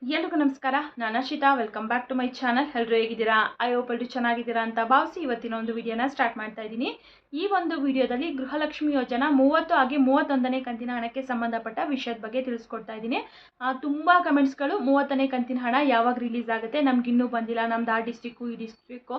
ಎಲ್ಲರಿಗೂ ನಮಸ್ಕಾರ. ನಾನು Arshitha. Welcome back to my channel. ಎಲ್ಲರೂ ಹೇಗಿದ್ದೀರಾ? ಐ ಹೋಪ್ ಎಲ್ಲರೂ ಚೆನ್ನಾಗಿದ್ದೀರಾ ಅಂತ ಭಾವಿಸಿ ಇವತ್ತಿನ ಒಂದು ವಿಡಿಯೋನ ಸ್ಟಾರ್ಟ್ ಮಾಡ್ತಾ ಇದ್ದೀನಿ. ಈ ಒಂದು ವಿಡಿಯೋದಲ್ಲಿ ಗೃಹಲಕ್ಷ್ಮಿ ಯೋಜನಾ 30 ಹಾಗೆ 31ನೇ ಕಂತಿನ ಹಣಕ್ಕೆ ಸಂಬಂಧಪಟ್ಟ ವಿಷಯದ ಬಗ್ಗೆ ತಿಳಿಸ್ಕೊಡ್ತಾ ಇದ್ದೀನಿ. ತುಂಬ ಕಮೆಂಟ್ಸ್ಗಳು 30ನೇ ಕಂತಿನ ಹಣ ಯಾವಾಗ ರಿಲೀಸ್ ಆಗುತ್ತೆ, ನಮ್ಗೆ ಇನ್ನೂ ಬಂದಿಲ್ಲ, ನಮ್ದು ಆ ಡಿಸ್ಟ್ರಿಕ್ಕು ಈ ಡಿಸ್ಟ್ರಿಕ್ಕು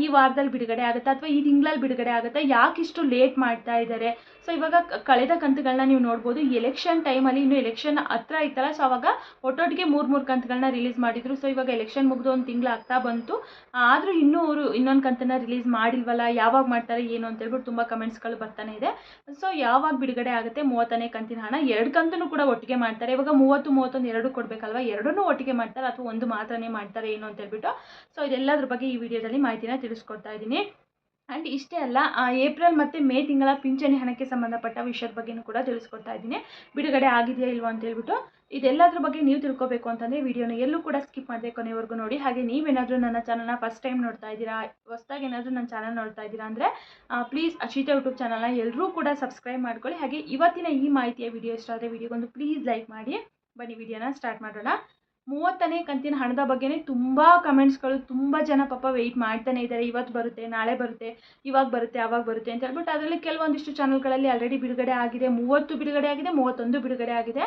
ಈ ವಾರದಲ್ಲಿ ಬಿಡುಗಡೆ ಆಗುತ್ತೆ ಅಥವಾ ಈ ತಿಂಗಳಲ್ಲಿ ಬಿಡುಗಡೆ ಆಗುತ್ತೆ, ಯಾಕೆ ಇಷ್ಟು ಲೇಟ್ ಮಾಡ್ತಾ ಇದ್ದಾರೆ. ಸೊ ಇವಾಗ ಕಳೆದ ಕಂತುಗಳನ್ನ ನೀವು ನೋಡ್ಬೋದು. ಎಲೆಕ್ಷನ್ ಟೈಮಲ್ಲಿ ಇನ್ನೂ ಎಲೆಕ್ಷನ್ ಹತ್ರ ಇತ್ತಲ್ಲ, ಸೊ ಅವಾಗ ಒಟ್ಟೊಟ್ಟಿಗೆ ಮೂರು ಕಂತುಗಳನ್ನ ರಿಲೀಸ್ ಮಾಡಿದ್ರು. ಸೊ ಇವಾಗ ಎಲೆಕ್ಷನ್ ಮುಗಿದು ಒಂದು ತಿಂಗಳು ಆಗ್ತಾ ಬಂತು, ಆದರೂ ಇನ್ನೂ ಅವರು ಇನ್ನೊಂದು ಕಂತನ್ನ ರಿಲೀಸ್ ಮಾಡಿಲ್ವಲ್ಲ, ಯಾವಾಗ ಮಾಡ್ತಾರೆ ಏನು ಅಂತ ಹೇಳ್ಬಿಟ್ಟು ತುಂಬ ಕಮೆಂಟ್ಸ್ಗಳು ಬರ್ತಾನೆ ಇದೆ. ಸೊ ಯಾವಾಗ ಬಿಡುಗಡೆ ಆಗುತ್ತೆ 30ನೇ ಕಂತಿನ ಹಣ? 2 ಕಂತನ್ನು ಕೂಡ ಒಟ್ಟಿಗೆ ಮಾಡ್ತಾರೆ. ಇವಾಗ 30, 31 ಎರಡು ಕೊಡಬೇಕಲ್ವ, ಎರಡನ್ನೂ ಒಟ್ಟಿಗೆ ಮಾಡ್ತಾರೆ ಅಥವಾ ಒಂದು ಮಾತ್ರನೇ ಮಾಡ್ತಾರೆ ಏನು ಅಂತ ಹೇಳ್ಬಿಟ್ಟು. ಸೊ ಇದೆಲ್ಲದ್ರ ಬಗ್ಗೆ ಈ ವಿಡಿಯೋದಲ್ಲಿ ಮಾಹಿತಿನ ತಿಳಿಸ್ಕೊಡ್ತಾ ಇದ್ದೀನಿ. ಆ್ಯಂಡ್ ಇಷ್ಟೇ ಅಲ್ಲ, ಏಪ್ರಿಲ್ ಮತ್ತು ಮೇ ತಿಂಗಳ ಪಿಂಚಣಿ ಹಣಕ್ಕೆ ಸಂಬಂಧಪಟ್ಟ ವಿಷಯದ ಬಗ್ಗೆಯೂ ಕೂಡ ತಿಳಿಸ್ಕೊಡ್ತಾ ಇದ್ದೀನಿ. ಬಿಡುಗಡೆ ಆಗಿದೆಯಾ ಇಲ್ವಾ ಅಂತ ಹೇಳ್ಬಿಟ್ಟು. ಇದೆಲ್ಲದ್ರ ಬಗ್ಗೆ ನೀವು ತಿಳ್ಕೊಬೇಕು ಅಂತಂದರೆ ವಿಡಿಯೋನ ಎಲ್ಲೂ ಕೂಡ ಸ್ಕಿಪ್ ಮಾಡದೆ ಕೊನೆವರೆಗೂ ನೋಡಿ. ಹಾಗೆ ನೀವೇನಾದರೂ ನನ್ನ ಚಾನಲ್ನ ಫಸ್ಟ್ ಟೈಮ್ ನೋಡ್ತಾ ಇದ್ದೀರಾ, ಹೊಸದಾಗಿ ಏನಾದರೂ ನನ್ನ ಚಾನಲ್ ನೋಡ್ತಾ ಇದ್ದೀರಾ ಅಂದರೆ ಪ್ಲೀಸ್ ಅರ್ಷಿತಾ ಯೂಟ್ಯೂಬ್ ಚಾನಲ್ನ ಎಲ್ಲರೂ ಕೂಡ ಸಬ್ಸ್ಕ್ರೈಬ್ ಮಾಡ್ಕೊಳ್ಳಿ. ಹಾಗೆ ಇವತ್ತಿನ ಈ ಮಾಹಿತಿಯ ವಿಡಿಯೋ ಇಷ್ಟ ಆದರೆ ವಿಡಿಯೋಗೊಂದು ಪ್ಲೀಸ್ ಲೈಕ್ ಮಾಡಿ. ಬನ್ನಿ ವಿಡಿಯೋನ ಸ್ಟಾರ್ಟ್ ಮಾಡೋಣ. 30ನೇ ಕಂತಿನ ಹಣದ ಬಗ್ಗೆನೇ ತುಂಬ ಕಮೆಂಟ್ಸ್ಗಳು, ತುಂಬ ಜನ ಪಾಪ ವೆಯ್ಟ್ ಮಾಡ್ತಾನೆ ಇದ್ದಾರೆ. ಇವತ್ತು ಬರುತ್ತೆ, ನಾಳೆ ಬರುತ್ತೆ, ಇವಾಗ ಬರುತ್ತೆ, ಆವಾಗ ಬರುತ್ತೆ ಅಂತ ಹೇಳ್ಬಿಟ್ಟು. ಅದರಲ್ಲಿ ಕೆಲವೊಂದಿಷ್ಟು ಚಾನಲ್ಗಳಲ್ಲಿ ಆಲ್ರೆಡಿ ಬಿಡುಗಡೆ ಆಗಿದೆ. 30 ಬಿಡುಗಡೆ ಆಗಿದೆ, 31 ಬಿಡುಗಡೆ ಆಗಿದೆ.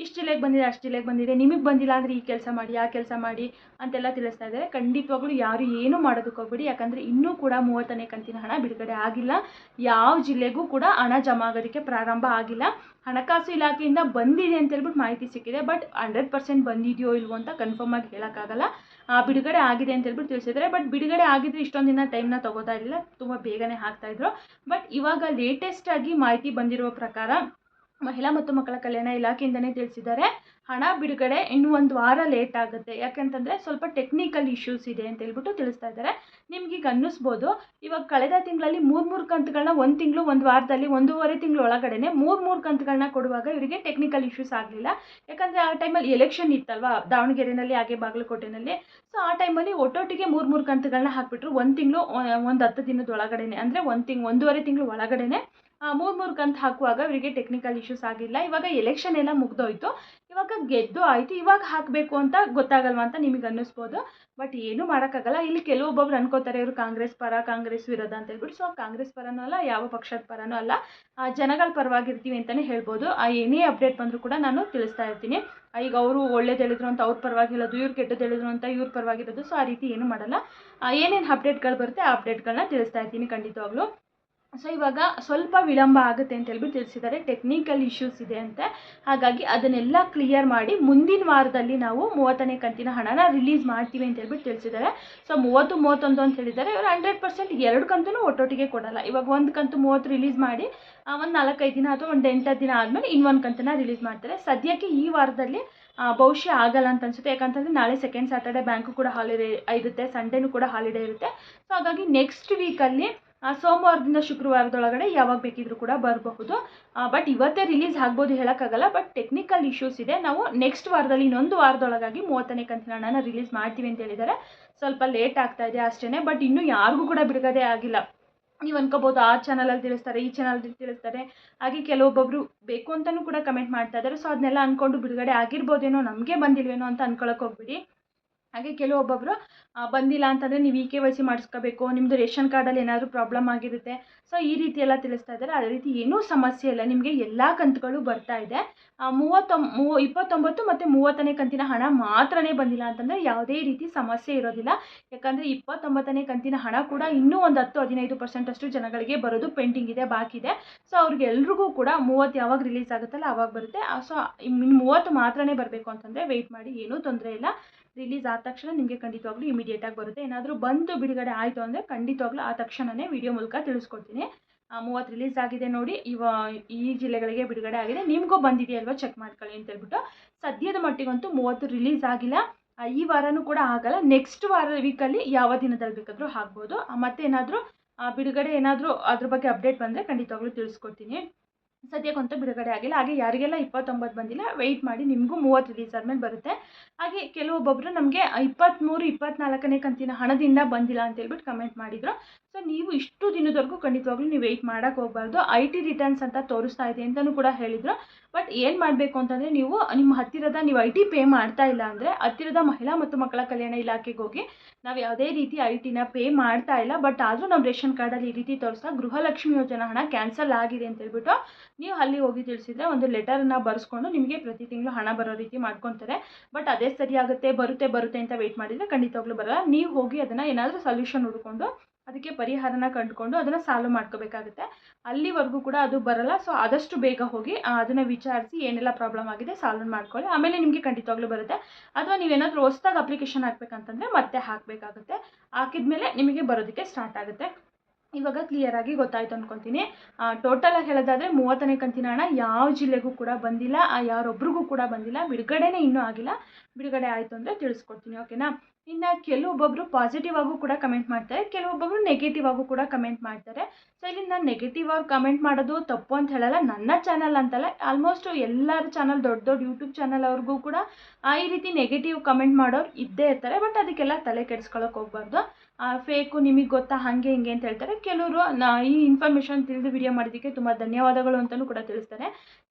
ಇಷ್ಟು ಜಿಲ್ಲೆಗೆ ಬಂದಿದೆ, ಅಷ್ಟು ಜಿಲ್ಲೆಗೆ ಬಂದಿದೆ, ನಿಮಗೆ ಬಂದಿಲ್ಲ ಅಂದರೆ ಈ ಕೆಲಸ ಮಾಡಿ, ಆ ಕೆಲಸ ಮಾಡಿ ಅಂತೆಲ್ಲ ತಿಳಿಸ್ತಾ ಇದ್ದಾರೆ. ಖಂಡಿತವಾಗ್ಲೂ ಯಾರು ಏನೂ ಮಾಡೋದಕ್ಕೆ ಹೋಗ್ಬೇಡಿ. ಯಾಕಂದರೆ ಇನ್ನೂ ಕೂಡ 30ನೇ ಕಂತಿನ ಹಣ ಬಿಡುಗಡೆ ಆಗಿಲ್ಲ. ಯಾವ ಜಿಲ್ಲೆಗೂ ಕೂಡ ಹಣ ಜಮಾ ಆಗೋದಕ್ಕೆ ಪ್ರಾರಂಭ ಆಗಿಲ್ಲ. ಹಣಕಾಸು ಇಲಾಖೆಯಿಂದ ಬಂದಿದೆ ಅಂತ ಹೇಳ್ಬಿಟ್ಟು ಮಾಹಿತಿ ಸಿಕ್ಕಿದೆ. ಬಟ್ 100% ಬಂದಿದೆಯೋ ಇಲ್ವೋ ಅಂತ ಕನ್ಫರ್ಮ್ ಆಗಿ ಹೇಳೋಕ್ಕಾಗಲ್ಲ. ಬಿಡುಗಡೆ ಆಗಿದೆ ಅಂತ ಹೇಳ್ಬಿಟ್ಟು ತಿಳಿಸಿದ್ದಾರೆ. ಬಟ್ ಬಿಡುಗಡೆ ಆಗಿದ್ರೆ ಇಷ್ಟೊಂದು ದಿನ ಟೈಮ್ನ ತೊಗೋತಾ ಇರಲಿಲ್ಲ, ತುಂಬ ಬೇಗನೆ ಹಾಕ್ತಾಯಿದ್ರು. ಬಟ್ ಇವಾಗ ಲೇಟೆಸ್ಟಾಗಿ ಮಾಹಿತಿ ಬಂದಿರುವ ಪ್ರಕಾರ ಮಹಿಳಾ ಮತ್ತು ಮಕ್ಕಳ ಕಲ್ಯಾಣ ಇಲಾಖೆಯಿಂದನೇ ತಿಳಿಸಿದ್ದಾರೆ, ಹಣ ಬಿಡುಗಡೆ ಇನ್ನೂ 1 ವಾರ ಲೇಟ್ ಆಗುತ್ತೆ. ಯಾಕೆಂತಂದರೆ ಸ್ವಲ್ಪ ಟೆಕ್ನಿಕಲ್ ಇಶ್ಯೂಸ್ ಇದೆ ಅಂತ ಹೇಳ್ಬಿಟ್ಟು ತಿಳಿಸ್ತಾ ಇದ್ದಾರೆ. ನಿಮ್ಗೀಗ ಅನ್ನಿಸ್ಬೋದು, ಇವಾಗ ಕಳೆದ ತಿಂಗಳಲ್ಲಿ 3 ಕಂತುಗಳನ್ನ 1 ತಿಂಗಳು 1 ವಾರದಲ್ಲಿ 1.5 ತಿಂಗಳು ಒಳಗಡೆನೆ 3 ಕಂತುಗಳನ್ನ ಕೊಡುವಾಗ ಇವರಿಗೆ ಟೆಕ್ನಿಕಲ್ ಇಶ್ಯೂಸ್ ಆಗಲಿಲ್ಲ. ಯಾಕಂದರೆ ಆ ಟೈಮಲ್ಲಿ ಎಲೆಕ್ಷನ್ ಇತ್ತಲ್ವಾ, ದಾವಣಗೆರೆಯಲ್ಲಿ ಹಾಗೆ ಬಾಗಲಕೋಟೆನಲ್ಲಿ. ಸೊ ಆ ಟೈಮಲ್ಲಿ ಒಟ್ಟೊಟ್ಟಿಗೆ 3 ಕಂತುಗಳನ್ನ ಹಾಕಿಬಿಟ್ರು. 1 ತಿಂಗಳು 10 ದಿನದ ಒಳಗಡೆನೆ, ಅಂದರೆ 1.5 ತಿಂಗಳು ಒಳಗಡೆನೆ 3 ಕಂತು ಹಾಕುವಾಗ ಇವರಿಗೆ ಟೆಕ್ನಿಕಲ್ ಇಶ್ಯೂಸ್ ಆಗಿಲ್ಲ. ಇವಾಗ ಎಲೆಕ್ಷನ್ ಎಲ್ಲ ಮುಗ್ದೋಯ್ತು, ಇವಾಗ ಗೆದ್ದು ಆಯಿತು, ಇವಾಗ ಹಾಕಬೇಕು ಅಂತ ಗೊತ್ತಾಗಲ್ವಾ ಅಂತ ನಿಮಗೆ ಅನ್ನಿಸ್ಬೋದು. ಬಟ್ ಏನೂ ಮಾಡೋಕ್ಕಾಗಲ್ಲ. ಇಲ್ಲಿ ಕೆಲವೊಬ್ಬೊಬ್ರು ಅನ್ಕೋತಾರೆ ಇವರು ಕಾಂಗ್ರೆಸ್ ಪರ, ಕಾಂಗ್ರೆಸ್ ವಿರೋಧ ಅಂತ ಹೇಳ್ಬಿಟ್ಟು. ಸೊ ಕಾಂಗ್ರೆಸ್ ಪರನೂ ಅಲ್ಲ, ಯಾವ ಪಕ್ಷದ ಪರನೂ ಅಲ್ಲ, ಜನಗಳ ಪರವಾಗಿರ್ತೀವಿ ಅಂತಲೇ ಹೇಳ್ಬೋದು. ಏನೇ ಅಪ್ಡೇಟ್ ಬಂದರೂ ಕೂಡ ನಾನು ತಿಳಿಸ್ತಾ ಇರ್ತೀನಿ. ಈಗ ಅವರು ಒಳ್ಳೇದು ಹೇಳಿದ್ರು ಅಂತ ಅವ್ರ ಪರವಾಗಿರೋದು, ಇವ್ರು ಕೆಟ್ಟದ್ದು ಹೇಳಿದ್ರು ಅಂತ ಇವ್ರ ಪರವಾಗಿರೋದು. ಸೊ ಆ ರೀತಿ ಏನೂ ಮಾಡಲ್ಲ. ಏನೇನು ಅಪ್ಡೇಟ್ಗಳು ಬರುತ್ತೆ ಆ ಅಪ್ಡೇಟ್ಗಳನ್ನ ತಿಳಿಸ್ತಾ ಇರ್ತೀನಿ ಖಂಡಿತವಾಗ್ಲೂ. ಸೊ ಇವಾಗ ಸ್ವಲ್ಪ ವಿಳಂಬ ಆಗುತ್ತೆ ಅಂತ ಹೇಳ್ಬಿಟ್ಟು ತಿಳಿಸಿದ್ದಾರೆ. ಟೆಕ್ನಿಕಲ್ ಇಶ್ಯೂಸ್ ಇದೆ ಅಂತೆ. ಹಾಗಾಗಿ ಅದನ್ನೆಲ್ಲ ಕ್ಲಿಯರ್ ಮಾಡಿ ಮುಂದಿನ ವಾರದಲ್ಲಿ ನಾವು 30ನೇ ಕಂತಿನ ಹಣನ ರಿಲೀಸ್ ಮಾಡ್ತೀವಿ ಅಂತ ಹೇಳ್ಬಿಟ್ಟು ತಿಳಿಸಿದ್ದಾರೆ. ಸೊ 30, 31 ಅಂತ ಹೇಳಿದ್ದಾರೆ. ಇವರು 100% 2 ಕಂತೂ ಒಟ್ಟೊಟ್ಟಿಗೆ ಕೊಡಲ್ಲ. ಇವಾಗ 1 ಕಂತು 30 ರಿಲೀಸ್ ಮಾಡಿ ಒಂದು 4-5 ದಿನ ಅಥವಾ ಒಂದು 8 ದಿನ ಆದಮೇಲೆ ಇನ್ನೊಂದು ಕಂತನ್ನ ರಿಲೀಸ್ ಮಾಡ್ತಾರೆ. ಸದ್ಯಕ್ಕೆ ಈ ವಾರದಲ್ಲಿ ಬಹುಶಃ ಆಗಲ್ಲ ಅಂತ ಅನಿಸುತ್ತೆ. ಯಾಕಂತಂದರೆ ನಾಳೆ ಸೆಕೆಂಡ್ ಸ್ಯಾಟರ್ಡೆ ಬ್ಯಾಂಕು ಕೂಡ ಹಾಲಿಡೇ ಇರುತ್ತೆ, ಸಂಡೇನೂ ಕೂಡ ಹಾಲಿಡೇ ಇರುತ್ತೆ. ಸೊ ಹಾಗಾಗಿ ನೆಕ್ಸ್ಟ್ ವೀಕಲ್ಲಿ ಸೋಮವಾರದಿಂದ ಶುಕ್ರವಾರದೊಳಗಡೆ ಯಾವಾಗ ಬೇಕಿದ್ರೂ ಕೂಡ ಬರಬಹುದು. ಬಟ್ ಇವತ್ತೇ ರಿಲೀಸ್ ಆಗ್ಬೋದು, ಹೇಳೋಕ್ಕಾಗಲ್ಲ. ಬಟ್ ಟೆಕ್ನಿಕಲ್ ಇಶ್ಯೂಸ್ ಇದೆ. ನಾವು ನೆಕ್ಸ್ಟ್ ವಾರದಲ್ಲಿ ಇನ್ನೊಂದು ವಾರದೊಳಗಾಗಿ 30ನೇ ಕಂತಿನ ಹಣನ ರಿಲೀಸ್ ಮಾಡ್ತೀವಿ ಅಂತ ಹೇಳಿದ್ದಾರೆ. ಸ್ವಲ್ಪ ಲೇಟ್ ಆಗ್ತಾ ಇದೆ ಅಷ್ಟೇ. ಬಟ್ ಇನ್ನೂ ಯಾರಿಗೂ ಕೂಡ ಬಿಡುಗಡೆ ಆಗಿಲ್ಲ. ನೀವು ಅನ್ಕೋಬೋದು ಆ ಚಾನಲಲ್ಲಿ ತಿಳಿಸ್ತಾರೆ, ಈ ಚಾನಲಲ್ಲಿ ತಿಳಿಸ್ತಾರೆ, ಹಾಗೆ ಕೆಲವೊಬ್ಬೊಬ್ರು ಬೇಕು ಅಂತಲೂ ಕೂಡ ಕಮೆಂಟ್ ಮಾಡ್ತಾ ಇದ್ದಾರೆ. ಸೊ ಅದನ್ನೆಲ್ಲ ಅಂದ್ಕೊಂಡು ಬಿಡುಗಡೆ ಆಗಿರ್ಬೋದೇನೋ, ನಮಗೆ ಬಂದಿಲ್ವೇನೋ ಅಂತ ಅನ್ಕೊಳಕ್ಕೆ ಹೋಗ್ಬಿಡಿ. ಹಾಗೆ ಕೆಲವೊಬ್ಬೊಬ್ಬರು ಬಂದಿಲ್ಲ ಅಂತಂದರೆ ನೀವು KYC ಮಾಡಿಸ್ಕೋಬೇಕು, ನಿಮ್ಮದು ರೇಷನ್ ಕಾರ್ಡಲ್ಲಿ ಏನಾದರೂ ಪ್ರಾಬ್ಲಮ್ ಆಗಿರುತ್ತೆ. ಸೊ ಈ ರೀತಿ ಎಲ್ಲ ತಿಳಿಸ್ತಾ ಇದ್ದಾರೆ. ಅದೇ ರೀತಿ ಏನೂ ಸಮಸ್ಯೆ ಇಲ್ಲ, ನಿಮಗೆ ಎಲ್ಲ ಕಂತುಗಳು ಬರ್ತಾ ಇದೆ. 29 ಮತ್ತು 30ನೇ ಕಂತಿನ ಹಣ ಮಾತ್ರನೇ ಬಂದಿಲ್ಲ ಅಂತಂದರೆ ಯಾವುದೇ ರೀತಿ ಸಮಸ್ಯೆ ಇರೋದಿಲ್ಲ. ಯಾಕಂದರೆ 29ನೇ ಕಂತಿನ ಹಣ ಕೂಡ ಇನ್ನೂ ಒಂದು 10-15% ಅಷ್ಟು ಜನಗಳಿಗೆ ಬರೋದು ಪೆಂಡಿಂಗ್ ಇದೆ, ಬಾಕಿ ಇದೆ. ಸೊ ಅವ್ರಿಗೆ ಎಲ್ರಿಗೂ ಕೂಡ 30 ಯಾವಾಗ ರಿಲೀಸ್ ಆಗುತ್ತಲ್ಲ ಆವಾಗ ಬರುತ್ತೆ. ಸೊ 30 ಮಾತ್ರನೇ ಬರಬೇಕು ಅಂತಂದರೆ ವೆಯ್ಟ್ ಮಾಡಿ, ಏನೂ ತೊಂದರೆ ಇಲ್ಲ. ರಿಲೀಸ್ ಆದ ತಕ್ಷಣ ನಿಮಗೆ ಖಂಡಿತವಾಗ್ಲೂ ಇಮಿಡಿಯೇಟಾಗಿ ಬರುತ್ತೆ. ಏನಾದರೂ ಬಂದು ಬಿಡುಗಡೆ ಆಯಿತು ಅಂದರೆ ಖಂಡಿತವಾಗ್ಲೂ ಆ ತಕ್ಷಣವೇ ವಿಡಿಯೋ ಮೂಲಕ ತಿಳಿಸ್ಕೊಡ್ತೀನಿ. 30 ರಿಲೀಸ್ ಆಗಿದೆ ನೋಡಿ, ಈ ಜಿಲ್ಲೆಗಳಿಗೆ ಬಿಡುಗಡೆ ಆಗಿದೆ, ನಿಮಗೂ ಬಂದಿದೆಯಲ್ವ ಚೆಕ್ ಮಾಡ್ಕೊಳ್ಳಿ ಅಂತ ಹೇಳ್ಬಿಟ್ಟು. ಸದ್ಯದ ಮಟ್ಟಿಗಂತೂ 30 ರಿಲೀಸ್ ಆಗಿಲ್ಲ. ಈ ವಾರನೂ ಕೂಡ ಆಗಲ್ಲ. ನೆಕ್ಸ್ಟ್ ವೀಕಲ್ಲಿ ಯಾವ ದಿನದಲ್ಲಿ ಬೇಕಾದರೂ ಆಗ್ಬೋದು. ಮತ್ತೇನಾದರೂ ಬಿಡುಗಡೆ ಏನಾದರೂ ಅದ್ರ ಬಗ್ಗೆ ಅಪ್ಡೇಟ್ ಬಂದರೆ ಖಂಡಿತವಾಗ್ಲೂ ತಿಳಿಸ್ಕೊಡ್ತೀನಿ. ಸದ್ಯಕ್ಕಂತೂ ಬಿಡುಗಡೆ ಆಗಿಲ್ಲ. ಹಾಗೆ ಯಾರಿಗೆಲ್ಲ 29 ಬಂದಿಲ್ಲ ವೆಯ್ಟ್ ಮಾಡಿ, ನಿಮಗೂ 30 ರಿಲೀಸ್ ಆದಮೇಲೆ ಬರುತ್ತೆ. ಹಾಗೆ ಕೆಲವೊಬ್ಬೊಬ್ಬರು ನಮಗೆ 23, 24ನೇ ಕಂತಿನ ಹಣದಿಂದ ಬಂದಿಲ್ಲ ಅಂತ ಹೇಳ್ಬಿಟ್ಟು ಕಮೆಂಟ್ ಮಾಡಿದರು. ಸೊ ನೀವು ಇಷ್ಟು ದಿನದವರೆಗೂ ಖಂಡಿತವಾಗ್ಲೂ ನೀವು ವೆಯ್ಟ್ ಮಾಡೋಕ್ಕೆ ಹೋಗಬಾರ್ದು. IT ರಿಟರ್ನ್ಸ್ ಅಂತ ತೋರಿಸ್ತಾ ಇದೆ ಅಂತಲೂ ಕೂಡ ಹೇಳಿದರು. ಬಟ್ ಏನು ಮಾಡಬೇಕು ಅಂತಂದರೆ ನೀವು ನಿಮ್ಮ ಹತ್ತಿರದ ನೀವು IT ಪೇ ಮಾಡ್ತಾ ಇಲ್ಲ ಅಂದರೆ ಹತ್ತಿರದ ಮಹಿಳಾ ಮತ್ತು ಮಕ್ಕಳ ಕಲ್ಯಾಣ ಇಲಾಖೆಗೆ ಹೋಗಿ ನಾವು ಯಾವುದೇ ರೀತಿ IT ಪೇ ಮಾಡ್ತಾ ಇಲ್ಲ, ಬಟ್ ಆದರೂ ನಮ್ಮ ರೇಷನ್ ಕಾರ್ಡಲ್ಲಿ ಈ ರೀತಿ ತೋರಿಸ್ತಾ ಗೃಹಲಕ್ಷ್ಮಿ ಯೋಜನಾ ಹಣ ಕ್ಯಾನ್ಸಲ್ ಆಗಿದೆ ಅಂತ ಹೇಳ್ಬಿಟ್ಟು ನೀವು ಅಲ್ಲಿ ಹೋಗಿ ತಿಳಿಸಿದರೆ ಒಂದು ಲೆಟರನ್ನು ಬರೆಸ್ಕೊಂಡು ನಿಮಗೆ ಪ್ರತಿ ತಿಂಗಳು ಹಣ ಬರೋ ರೀತಿ ಮಾಡ್ಕೊತಾರೆ. ಬಟ್ ಅದೇ ಸರಿಯಾಗುತ್ತೆ ಬರುತ್ತೆ ಅಂತ ವೆಯ್ಟ್ ಮಾಡಿದರೆ ಖಂಡಿತವಾಗ್ಲೂ ಬರಲ್ಲ. ನೀವು ಹೋಗಿ ಅದನ್ನು ಏನಾದರೂ ಸೊಲ್ಯೂಷನ್ ಹುಡ್ಕೊಂಡು ಅದಕ್ಕೆ ಪರಿಹಾರನ ಕಂಡುಕೊಂಡು ಅದನ್ನು ಸಾಲ್ವ್ ಮಾಡ್ಕೋಬೇಕಾಗುತ್ತೆ. ಅಲ್ಲಿವರೆಗೂ ಕೂಡ ಅದು ಬರಲ್ಲ. ಸೊ ಆದಷ್ಟು ಬೇಗ ಹೋಗಿ ಅದನ್ನು ವಿಚಾರಿಸಿ ಏನೆಲ್ಲ ಪ್ರಾಬ್ಲಮ್ ಆಗಿದೆ ಸಾಲ್ವ್ ಮಾಡ್ಕೊಳ್ಳಿ. ಆಮೇಲೆ ನಿಮಗೆ ಖಂಡಿತವಾಗ್ಲೂ ಬರುತ್ತೆ. ಅಥವಾ ನೀವೇನಾದರೂ ಹೊಸ್ದಾಗಿ ಅಪ್ಲಿಕೇಶನ್ ಹಾಕಬೇಕಂತಂದರೆ ಮತ್ತೆ ಹಾಕಬೇಕಾಗುತ್ತೆ. ಹಾಕಿದ್ಮೇಲೆ ನಿಮಗೆ ಬರೋದಕ್ಕೆ ಸ್ಟಾರ್ಟ್ ಆಗುತ್ತೆ. ಇವಾಗ ಕ್ಲಿಯರಾಗಿ ಗೊತ್ತಾಯ್ತು ಅಂದ್ಕೊತೀನಿ. ಟೋಟಲಾಗಿ ಹೇಳೋದಾದರೆ 30ನೇ ಕಂತಿನ ಹಣ ಯಾವ ಜಿಲ್ಲೆಗೂ ಕೂಡ ಬಂದಿಲ್ಲ, ಯಾರೊಬ್ರಿಗೂ ಕೂಡ ಬಂದಿಲ್ಲ. ಬಿಡುಗಡೆನೇ ಇನ್ನೂ ಆಗಿಲ್ಲ. ಬಿಡುಗಡೆ ಆಯಿತು ಅಂದರೆ ತಿಳಿಸ್ಕೊಡ್ತೀನಿ, ಓಕೆನಾ. ಇನ್ನು ಕೆಲವೊಬ್ಬೊಬ್ಬರು ಪಾಸಿಟಿವ್ ಆಗೂ ಕೂಡ ಕಮೆಂಟ್ ಮಾಡ್ತಾರೆ, ಕೆಲವೊಬ್ಬೊಬ್ಬರು ನೆಗೆಟಿವ್ ಆಗೂ ಕೂಡ ಕಮೆಂಟ್ ಮಾಡ್ತಾರೆ. ಸೊ ಇಲ್ಲಿ ನಾನು ನೆಗೆಟಿವ್ ಆಗಿ ಕಮೆಂಟ್ ಮಾಡೋದು ತಪ್ಪು ಅಂತ ಹೇಳಲ್ಲ. ನನ್ನ ಚಾನಲ್ ಅಂತಲ್ಲ, ಆಲ್ಮೋಸ್ಟ್ ಎಲ್ಲರ ಚಾನಲ್ ದೊಡ್ಡ ಯೂಟ್ಯೂಬ್ ಚಾನಲ್ ಅವ್ರಿಗೂ ಕೂಡ ಈ ರೀತಿ ನೆಗೆಟಿವ್ ಕಮೆಂಟ್ ಮಾಡೋರು ಇದ್ದೇ ಇರ್ತಾರೆ. ಬಟ್ ಅದಕ್ಕೆಲ್ಲ ತಲೆ ಕೆಡಿಸ್ಕೊಳ್ಳೋಕೆ ಹೋಗ್ಬಾರ್ದು. ಫೇಕು, ನಿಮಗೆ ಗೊತ್ತಾ, ಹಾಗೆ ಹಿಂಗೆ ಅಂತ ಹೇಳ್ತಾರೆ. ಕೆಲವರು ಈ ಇನ್ಫಾರ್ಮೇಷನ್ ತಿಳಿದು ವಿಡಿಯೋ ಮಾಡಿದ್ದಕ್ಕೆ ತುಂಬ ಧನ್ಯವಾದಗಳು ಅಂತಲೂ ಕೂಡ ತಿಳಿಸ್ತಾರೆ.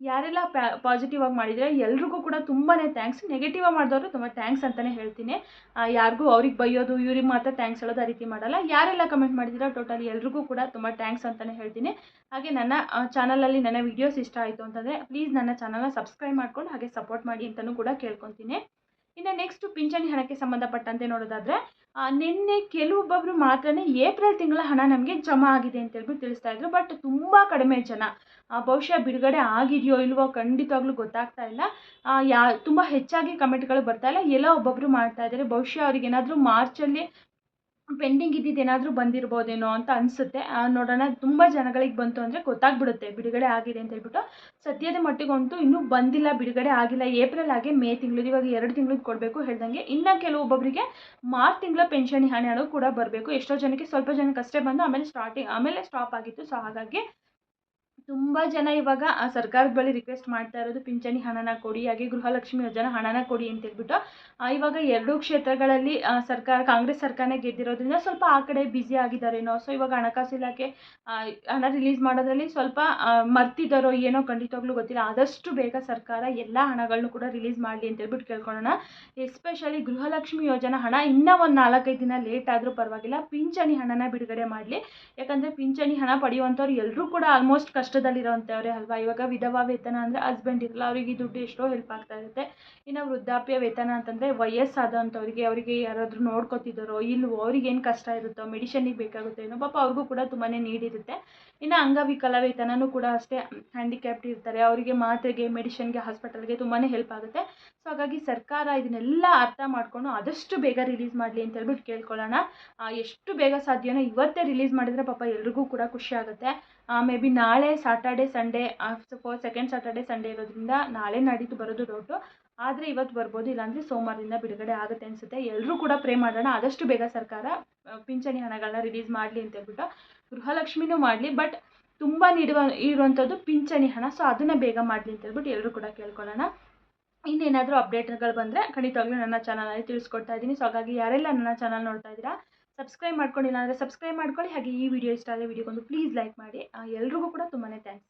ಯಾರೆಲ್ಲ ಪಾಸಿಟಿವ್ ಆಗಿ ಮಾಡಿದರೆ ಎಲ್ರಿಗೂ ಕೂಡ ತುಂಬಾ ಥ್ಯಾಂಕ್ಸ್. ನೆಗೆಟಿವ್ ಆಗಿ ಮಾಡಿದವರು ತುಂಬ ಥ್ಯಾಂಕ್ಸ್ ಅಂತಲೇ ಹೇಳ್ತೀನಿ. ಯಾರಿಗೂ ಅವ್ರಿಗೆ ಬೈಯೋದು ಇವ್ರಿಗೆ ಮಾತ್ರ ಥ್ಯಾಂಕ್ಸ್ ಹೇಳೋದು ಆ ರೀತಿ ಮಾಡಲ್ಲ. ಯಾರೆಲ್ಲ ಕಮೆಂಟ್ ಮಾಡಿದ್ದೀರಾ ಟೋಟಲಿ ಎಲ್ರಿಗೂ ಕೂಡ ತುಂಬ ಥ್ಯಾಂಕ್ಸ್ ಅಂತಲೇ ಹೇಳ್ತೀನಿ. ಹಾಗೆ ನನ್ನ ಚಾನಲಲ್ಲಿ ನನ್ನ ವೀಡಿಯೋಸ್ ಇಷ್ಟ ಆಯಿತು ಅಂತಂದರೆ ಪ್ಲೀಸ್ ನನ್ನ ಚಾನಲ್ನ ಸಬ್ಸ್ಕ್ರೈಬ್ ಮಾಡ್ಕೊಂಡು ಹಾಗೆ ಸಪೋರ್ಟ್ ಮಾಡಿ ಅಂತಲೂ ಕೂಡ ಕೇಳ್ಕೊತೀನಿ. ಇನ್ನು ನೆಕ್ಸ್ಟು ಪಿಂಚಣಿ ಹಣಕ್ಕೆ ಸಂಬಂಧಪಟ್ಟಂತೆ ನೋಡೋದಾದರೆ ನಿನ್ನೆ ಕೆಲವೊಬ್ಬೊಬ್ಬರು ಮಾತ್ರ ಏಪ್ರಿಲ್ ತಿಂಗಳ ಹಣ ನಮಗೆ ಜಮಾ ಆಗಿದೆ ಅಂತ ಹೇಳ್ಬಿಟ್ಟು ತಿಳಿಸ್ತಾ ಇದ್ರು. ಬಟ್ ತುಂಬ ಕಡಿಮೆ ಜನ, ಬಹುಶಃ ಬಿಡುಗಡೆ ಆಗಿದೆಯೋ ಇಲ್ವೋ ಖಂಡಿತವಾಗ್ಲೂ ಗೊತ್ತಾಗ್ತಾ ಇಲ್ಲ. ತುಂಬ ಹೆಚ್ಚಾಗಿ ಕಮೆಂಟ್ಗಳು ಬರ್ತಾ ಇಲ್ಲ. ಎಲ್ಲೋ ಒಬ್ಬೊಬ್ಬರು ಮಾಡ್ತಾ ಇದ್ದಾರೆ. ಬಹುಶಃ ಅವ್ರಿಗೆ ಏನಾದರೂ ಮಾರ್ಚಲ್ಲಿ ಪೆಂಡಿಂಗ್ ಇದ್ದಿದ್ದೇನಾದರೂ ಬಂದಿರ್ಬೋದೇನೋ ಅಂತ ಅನಿಸುತ್ತೆ. ನೋಡೋಣ. ತುಂಬ ಜನಗಳಿಗೆ ಬಂತು ಅಂದರೆ ಗೊತ್ತಾಗ್ಬಿಡುತ್ತೆ ಬಿಡುಗಡೆ ಆಗಿದೆ ಅಂತ ಹೇಳ್ಬಿಟ್ಟು. ಸದ್ಯದ ಮಟ್ಟಿಗಂತೂ ಇನ್ನೂ ಬಂದಿಲ್ಲ, ಬಿಡುಗಡೆ ಆಗಿಲ್ಲ. ಏಪ್ರಿಲ್ ಆಗಿ ಮೇ ತಿಂಗಳು, ಇವಾಗ 2 ತಿಂಗಳಿಗೆ ಕೊಡಬೇಕು ಹೇಳ್ದಂಗೆ. ಇನ್ನು ಕೆಲವೊಬ್ಬೊಬ್ಬರಿಗೆ ಮಾರ್ಚ್ ತಿಂಗಳ ಪೆನ್ಷನ್ ಹಣ ಕೂಡ ಬರಬೇಕು. ಎಷ್ಟೋ ಜನಕ್ಕೆ ಸ್ವಲ್ಪ ಜನಕ್ಕೆ ಅಷ್ಟೇ ಬಂದು ಆಮೇಲೆ ಸ್ಟಾಪ್ ಆಗಿತ್ತು. ಸೊ ಹಾಗಾಗಿ ತುಂಬ ಜನ ಇವಾಗ ಸರ್ಕಾರದ ಬಳಿ ರಿಕ್ವೆಸ್ಟ್ ಮಾಡ್ತಾ ಇರೋದು ಪಿಂಚಣಿ ಹಣನ ಕೊಡಿ, ಹಾಗೆ ಗೃಹಲಕ್ಷ್ಮಿ ಯೋಜನಾ ಹಣನ ಕೊಡಿ ಅಂತ ಹೇಳ್ಬಿಟ್ಟು. ಇವಾಗ 2 ಕ್ಷೇತ್ರಗಳಲ್ಲಿ ಕಾಂಗ್ರೆಸ್ ಸರ್ಕಾರನೇ ಗೆದ್ದಿರೋದ್ರಿಂದ ಸ್ವಲ್ಪ ಆ ಕಡೆ ಬ್ಯುಸಿ ಆಗಿದ್ದಾರೇನೋ. ಸೊ ಇವಾಗ ಹಣಕಾಸು ಇಲಾಖೆ ಹಣ ರಿಲೀಸ್ ಮಾಡೋದ್ರಲ್ಲಿ ಸ್ವಲ್ಪ ಮರ್ತಿದ್ದಾರೋ ಏನೋ ಖಂಡಿತವಾಗ್ಲೂ ಗೊತ್ತಿಲ್ಲ. ಆದಷ್ಟು ಬೇಗ ಸರ್ಕಾರ ಎಲ್ಲ ಹಣಗಳನ್ನು ಕೂಡ ರಿಲೀಸ್ ಮಾಡಲಿ ಅಂತ ಹೇಳ್ಬಿಟ್ಟು ಕೇಳ್ಕೊಳ್ಳೋಣ. ಎಸ್ಪೆಷಲಿ ಗೃಹಲಕ್ಷ್ಮಿ ಯೋಜನಾ ಹಣ ಇನ್ನೂ ಒಂದು 4-5 ದಿನ ಲೇಟ್ ಆದರೂ ಪರವಾಗಿಲ್ಲ, ಪಿಂಚಣಿ ಹಣನ ಬಿಡುಗಡೆ ಮಾಡಲಿ. ಯಾಕಂದರೆ ಪಿಂಚಣಿ ಹಣ ಪಡೆಯುವಂಥವ್ರು ಎಲ್ಲರೂ ಕೂಡ ಆಲ್ಮೋಸ್ಟ್ ಕಷ್ಟದಲ್ಲಿರೋಂಥವ್ರೆ ಅಲ್ವಾ. ಇವಾಗ ವಿಧವಾ ವೇತನ ಅಂದರೆ ಹಸ್ಬೆಂಡ್ ಇರಲ್ಲ, ಅವರಿಗೆ ಈ ದುಡ್ಡು ಎಷ್ಟೋ ಹೆಲ್ಪ್ ಆಗ್ತಾ ಇರುತ್ತೆ. ಇನ್ನು ವೃದ್ಧಾಪ್ಯ ವೇತನ ಅಂತಂದರೆ ವಯಸ್ಸಾದಂಥವ್ರಿಗೆ, ಅವರಿಗೆ ಯಾರಾದರೂ ನೋಡ್ಕೊತಿದ್ದಾರೋ ಇಲ್ವೋ, ಅವ್ರಿಗೆ ಏನು ಕಷ್ಟ ಇರುತ್ತೋ, ಮೆಡಿಷನ್ನಿಗೆ ಬೇಕಾಗುತ್ತೆ ಏನೋ, ಪಾಪ ಅವ್ರಿಗೂ ಕೂಡ ತುಂಬಾ ನೀಡಿರುತ್ತೆ. ಇನ್ನು ಅಂಗವಿಕಲ ವೇತನನೂ ಕೂಡ ಅಷ್ಟೇ, ಹ್ಯಾಂಡಿಕ್ಯಾಪ್ಟ್ ಇರ್ತಾರೆ, ಅವರಿಗೆ ಮಾತ್ರೆಗೆ, ಮೆಡಿಷನ್ಗೆ, ಹಾಸ್ಪಿಟಲ್ಗೆ ತುಂಬಾ ಹೆಲ್ಪ್ ಆಗುತ್ತೆ. ಸೊ ಹಾಗಾಗಿ ಸರ್ಕಾರ ಇದನ್ನೆಲ್ಲ ಅರ್ಥ ಮಾಡಿಕೊಂಡು ಆದಷ್ಟು ಬೇಗ ರಿಲೀಸ್ ಮಾಡಲಿ ಅಂತ ಹೇಳ್ಬಿಟ್ಟು ಕೇಳ್ಕೊಳ್ಳೋಣ. ಎಷ್ಟು ಬೇಗ ಸಾಧ್ಯನೋ ಇವತ್ತೇ ರಿಲೀಸ್ ಮಾಡಿದರೆ ಪಾಪ ಎಲ್ರಿಗೂ ಕೂಡ ಖುಷಿ ಆಗುತ್ತೆ. ಮೇ ಬಿ ನಾಳೆ Saturday Sunday, second Saturday Sunday ಇರೋದ್ರಿಂದ ನಾಳೆ ನಾಡಿದ್ದು ಬರೋದು ಡೌಟು. ಆದರೆ ಇವತ್ತು ಬರ್ಬೋದು, ಇಲ್ಲಾಂದರೆ ಸೋಮವಾರದಿಂದ ಬಿಡುಗಡೆ ಆಗುತ್ತೆ ಅನಿಸುತ್ತೆ. ಎಲ್ಲರೂ ಕೂಡ ಪ್ರೇ ಮಾಡೋಣ ಆದಷ್ಟು ಬೇಗ ಸರ್ಕಾರ ಪಿಂಚಣಿ ಹಣಗಳನ್ನ ರಿಲೀಸ್ ಮಾಡಲಿ ಅಂತ ಹೇಳ್ಬಿಟ್ಟು. ಗೃಹಲಕ್ಷ್ಮಿನೂ ಮಾಡಲಿ, ಬಟ್ ತುಂಬ ಇರುವಂಥದ್ದು ಪಿಂಚಣಿ ಹಣ. ಸೊ ಅದನ್ನು ಬೇಗ ಮಾಡಲಿ ಅಂತ ಹೇಳ್ಬಿಟ್ಟು ಎಲ್ಲರೂ ಕೂಡ ಕೇಳ್ಕೊಳ್ಳೋಣ. ಇನ್ನೇನಾದರೂ ಅಪ್ಡೇಟ್ಗಳು ಬಂದರೆ ಖಂಡಿತವಾಗ್ಲೂ ನನ್ನ ಚಾನಲಲ್ಲಿ ತಿಳಿಸ್ಕೊಡ್ತಾ ಇದ್ದೀನಿ. ಸೊ ಹಾಗಾಗಿ ಯಾರೆಲ್ಲ ನನ್ನ ಚಾನಲ್ ನೋಡ್ತಾ ಇದ್ದೀರಾ ಸಬ್ಸ್ಕ್ರೈಬ್ ಮಾಡ್ಕೊಂಡಿಲ್ಲ ಅಂದರೆ ಸಬ್ಸ್ಕ್ರೈಬ್ ಮಾಡ್ಕೊಳ್ಳಿ. ಹಾಗೆ ಈ ವಿಡಿಯೋ ಇಷ್ಟ ಆದರೆ ವಿಡಿಯೋಗೊಂದು ಪ್ಲೀಸ್ ಲೈಕ್ ಮಾಡಿ. ಎಲ್ರಿಗೂ ಕೂಡ ತುಂಬಾ ಥ್ಯಾಂಕ್ಸ್.